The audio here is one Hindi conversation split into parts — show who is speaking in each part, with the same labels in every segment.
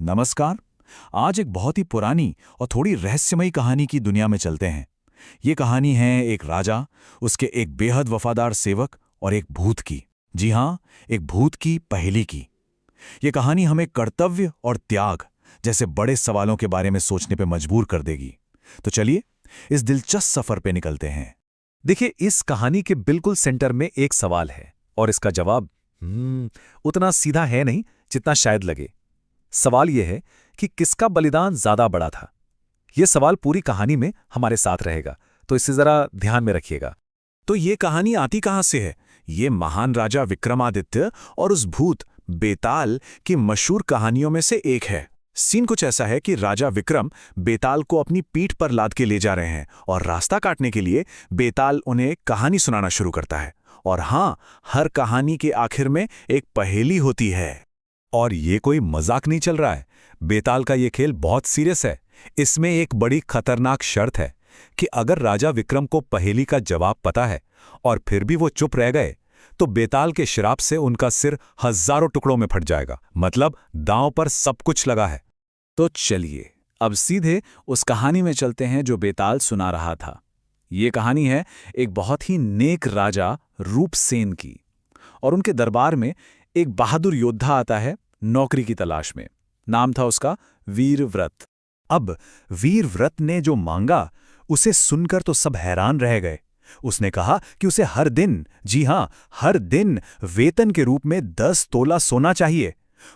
Speaker 1: नमस्कार। आज एक बहुत ही पुरानी और थोड़ी रहस्यमयी कहानी की दुनिया में चलते हैं। ये कहानी है एक राजा, उसके एक बेहद वफादार सेवक और एक भूत की। जी हाँ, एक भूत की पहेली की। ये कहानी हमें कर्तव्य और त्याग जैसे बड़े सवालों के बारे में सोचने पे मजबूर कर देगी। तो चलिए इस दिलचस्प सफर पे निकलते हैं।
Speaker 2: देखिए, इस कहानी के बिल्कुल सेंटर में एक सवाल है और इसका जवाब उतना सीधा है नहीं जितना शायद लगे। सवाल यह है कि किसका बलिदान ज्यादा बड़ा था। यह सवाल पूरी कहानी में हमारे साथ रहेगा, तो इसे जरा ध्यान में रखिएगा।
Speaker 1: तो ये कहानी आती कहाँ से है? ये महान राजा विक्रमादित्य और उस भूत बेताल की मशहूर कहानियों में से एक है। सीन कुछ ऐसा है कि राजा विक्रम बेताल को अपनी पीठ पर लाद के ले जा रहे हैं और रास्ता काटने के लिए बेताल उन्हें कहानी सुनाना शुरू करता है। और हाँ, हर कहानी के आखिर में एक पहेली होती है।
Speaker 2: और ये कोई मजाक नहीं चल रहा है। बेताल का ये खेल बहुत सीरियस है। इसमें एक बड़ी खतरनाक शर्त है कि अगर राजा विक्रम को पहेली का जवाब पता है और फिर भी वो चुप रह गए, तो बेताल के श्राप से उनका सिर हजारों टुकड़ों में फट जाएगा। मतलब दांव पर सब कुछ लगा है।
Speaker 1: तो चलिए अब सीधे उस कहानी में चलते हैं जो बेताल सुना रहा था। ये कहानी है एक बहुत ही नेक राजा रूपसेन की। और उनके दरबार में एक बहादुर योद्धा आता है नौकरी की तलाश में। नाम था उसका वीरव्रत।
Speaker 2: अब वीरव्रत ने जो मांगा उसे सुनकर तो सब हैरान रह गए। उसने कहा कि उसे हर दिन, जी हां, हर दिन वेतन के रूप में 10 तोला सोना चाहिए।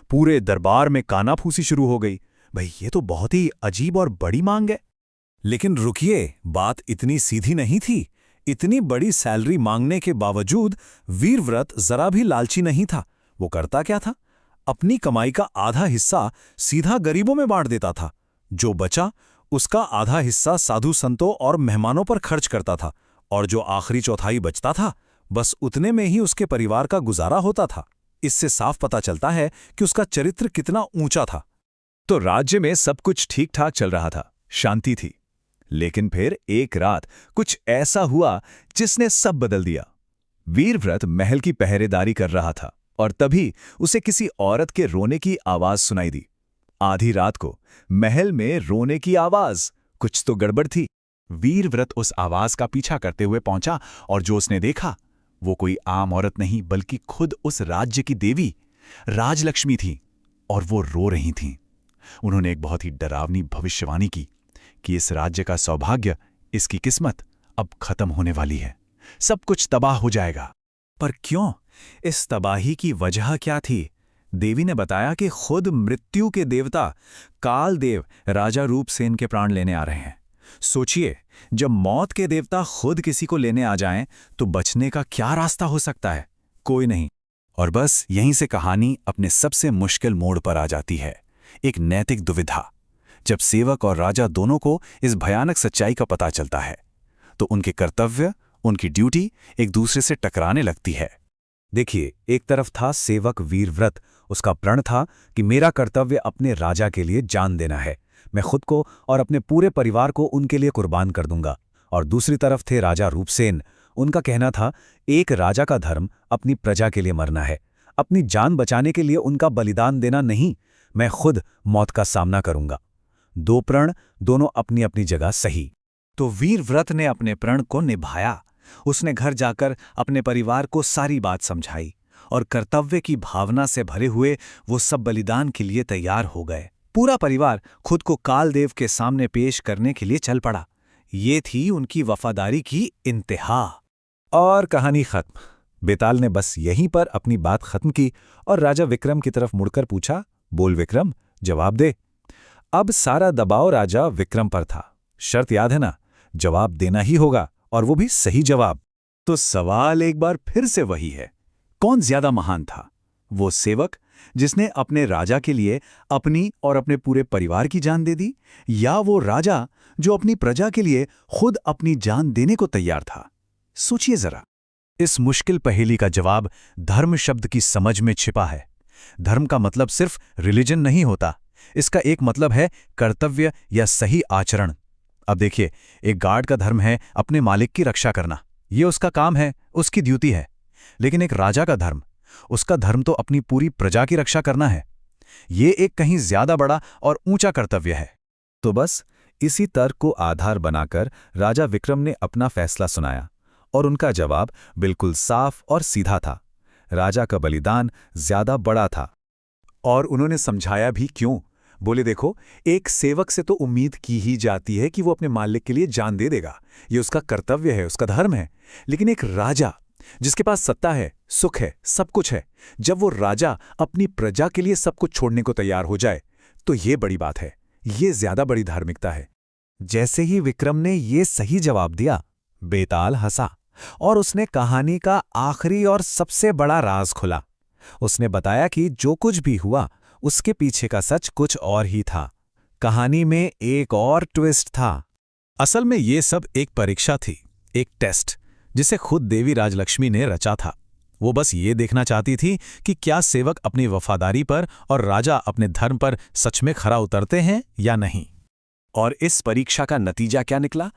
Speaker 2: पूरे दरबार में कानाफूसी शुरू हो गई। भाई, ये तो बहुत ही अजीब और बड़ी मांग है।
Speaker 1: लेकिन रुकिए, बात इतनी सीधी नहीं थी। इतनी बड़ी सैलरी मांगने के बावजूद वीरव्रत जरा भी लालची नहीं था। वो करता क्या था? अपनी कमाई का आधा हिस्सा सीधा गरीबों में बांट देता था। जो बचा उसका आधा हिस्सा साधु संतों और मेहमानों पर खर्च करता था, और जो आखिरी चौथाई बचता था, बस उतने में ही उसके परिवार का गुजारा होता था। इससे साफ पता चलता है कि उसका चरित्र कितना ऊंचा था।
Speaker 2: तो राज्य में सब कुछ ठीक ठाक चल रहा था, शांति थी। लेकिन फिर एक रात कुछ ऐसा हुआ जिसने सब बदल दिया। वीरव्रत महल की पहरेदारी कर रहा था और तभी उसे किसी औरत के रोने की आवाज सुनाई दी। आधी रात को महल में रोने की आवाज, कुछ तो गड़बड़ थी। वीरव्रत उस आवाज का पीछा करते हुए पहुंचा और जो उसने देखा वो कोई आम औरत नहीं बल्कि खुद उस राज्य की देवी राजलक्ष्मी थी, और वो रो रही थीं। उन्होंने एक बहुत ही डरावनी भविष्यवाणी की कि इस राज्य का सौभाग्य, इसकी किस्मत अब खत्म होने वाली है। सब कुछ तबाह हो जाएगा।
Speaker 1: पर क्यों? इस तबाही की वजह क्या थी? देवी ने बताया कि खुद मृत्यु के देवता कालदेव राजा रूपसेन के प्राण लेने आ रहे हैं। सोचिए, जब मौत के देवता खुद किसी को लेने आ जाएं, तो बचने का क्या रास्ता हो सकता है? कोई नहीं। और बस यहीं से कहानी अपने सबसे मुश्किल मोड़ पर आ जाती है। एक नैतिक दुविधा। जब सेवक और राजा दोनों को इस भयानक सच्चाई का पता चलता है, तो उनके कर्तव्य, उनकी ड्यूटी एक दूसरे से टकराने लगती है।
Speaker 2: देखिए, एक तरफ था सेवक वीरव्रत। उसका प्रण था कि मेरा कर्तव्य अपने राजा के लिए जान देना है। मैं खुद को और अपने पूरे परिवार को उनके लिए कुर्बान कर दूंगा। और दूसरी तरफ थे राजा रूपसेन। उनका कहना था, एक राजा का धर्म अपनी प्रजा के लिए मरना है, अपनी जान बचाने के लिए उनका बलिदान देना नहीं। मैं खुद मौत का सामना करूंगा। दो प्रण, दोनों अपनी अपनी जगह सही।
Speaker 1: तो वीरव्रत ने अपने प्रण को निभाया। उसने घर जाकर अपने परिवार को सारी बात समझाई और कर्तव्य की भावना से भरे हुए वो सब बलिदान के लिए तैयार हो गए। पूरा परिवार खुद को कालदेव के सामने पेश करने के लिए चल पड़ा। ये थी उनकी वफादारी की इंतहा।
Speaker 2: और कहानी खत्म। बेताल ने बस यहीं पर अपनी बात खत्म की और राजा विक्रम की तरफ मुड़कर पूछा, बोल विक्रम, जवाब दे। अब सारा दबाव राजा विक्रम पर था। शर्त याद है ना? जवाब देना ही होगा, और वो भी सही जवाब।
Speaker 1: तो सवाल एक बार फिर से वही है, कौन ज्यादा महान था? वो सेवक जिसने अपने राजा के लिए अपनी और अपने पूरे परिवार की जान दे दी, या वो राजा जो अपनी प्रजा के लिए खुद अपनी जान देने को तैयार था? सोचिए जरा।
Speaker 2: इस मुश्किल पहेली का जवाब धर्म शब्द की समझ में छिपा है। धर्म का मतलब सिर्फ रिलीजन नहीं होता। इसका एक मतलब है कर्तव्य या सही आचरण। अब देखिए, एक गार्ड का धर्म है अपने मालिक की रक्षा करना। ये उसका काम है, उसकी ड्यूटी है। लेकिन एक राजा का धर्म, उसका धर्म तो अपनी पूरी प्रजा की रक्षा करना है।
Speaker 1: ये एक कहीं ज्यादा बड़ा और ऊंचा कर्तव्य है।
Speaker 2: तो बस इसी तर्क को आधार बनाकर राजा विक्रम ने अपना फैसला सुनाया, और उनका जवाब बिल्कुल साफ और सीधा था। राजा का बलिदान ज्यादा बड़ा था।
Speaker 1: और उन्होंने समझाया भी क्यों। बोले, देखो, एक सेवक से तो उम्मीद की ही जाती है कि वो अपने मालिक के लिए जान दे देगा, ये उसका कर्तव्य है, उसका धर्म है। लेकिन एक राजा, जिसके पास सत्ता है, सुख है, सब कुछ है, जब वो राजा अपनी प्रजा के लिए सब कुछ छोड़ने को तैयार हो जाए, तो ये बड़ी बात है, ये ज्यादा बड़ी धार्मिकता है।
Speaker 2: जैसे ही विक्रम ने ये सही जवाब दिया, बेताल हंसा और उसने कहानी का आखिरी और सबसे बड़ा राज खुला। उसने बताया कि जो कुछ भी हुआ उसके पीछे का सच कुछ और ही था। कहानी में एक और ट्विस्ट था।
Speaker 1: असल में ये सब एक परीक्षा थी, एक टेस्ट, जिसे खुद देवी राजलक्ष्मी ने रचा था। वो बस ये देखना चाहती थी कि क्या सेवक अपनी वफादारी पर और राजा अपने धर्म पर सच में खरा उतरते हैं या नहीं। और इस परीक्षा का नतीजा क्या निकला?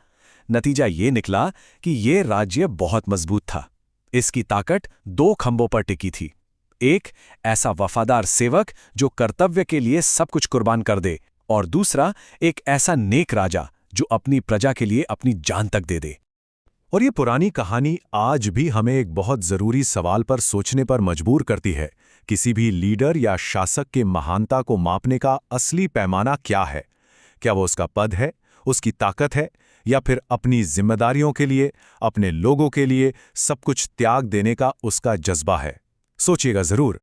Speaker 1: नतीजा ये निकला कि ये राज्य बहुत मजबूत था। इसकी ताकत दो खंभों पर टिकी थी। एक ऐसा वफादार सेवक जो कर्तव्य के लिए सब कुछ कुर्बान कर दे, और दूसरा एक ऐसा नेक राजा जो अपनी प्रजा के लिए अपनी जान तक दे दे। और ये पुरानी कहानी आज भी हमें एक बहुत जरूरी सवाल पर सोचने पर मजबूर करती है। किसी भी लीडर या शासक के महानता को मापने का असली पैमाना क्या है? क्या वो उसका पद है, उसकी ताकत है, या फिर अपनी जिम्मेदारियों के लिए, अपने लोगों के लिए सब कुछ त्याग देने का उसका जज्बा है? सोचिएगा जरूर।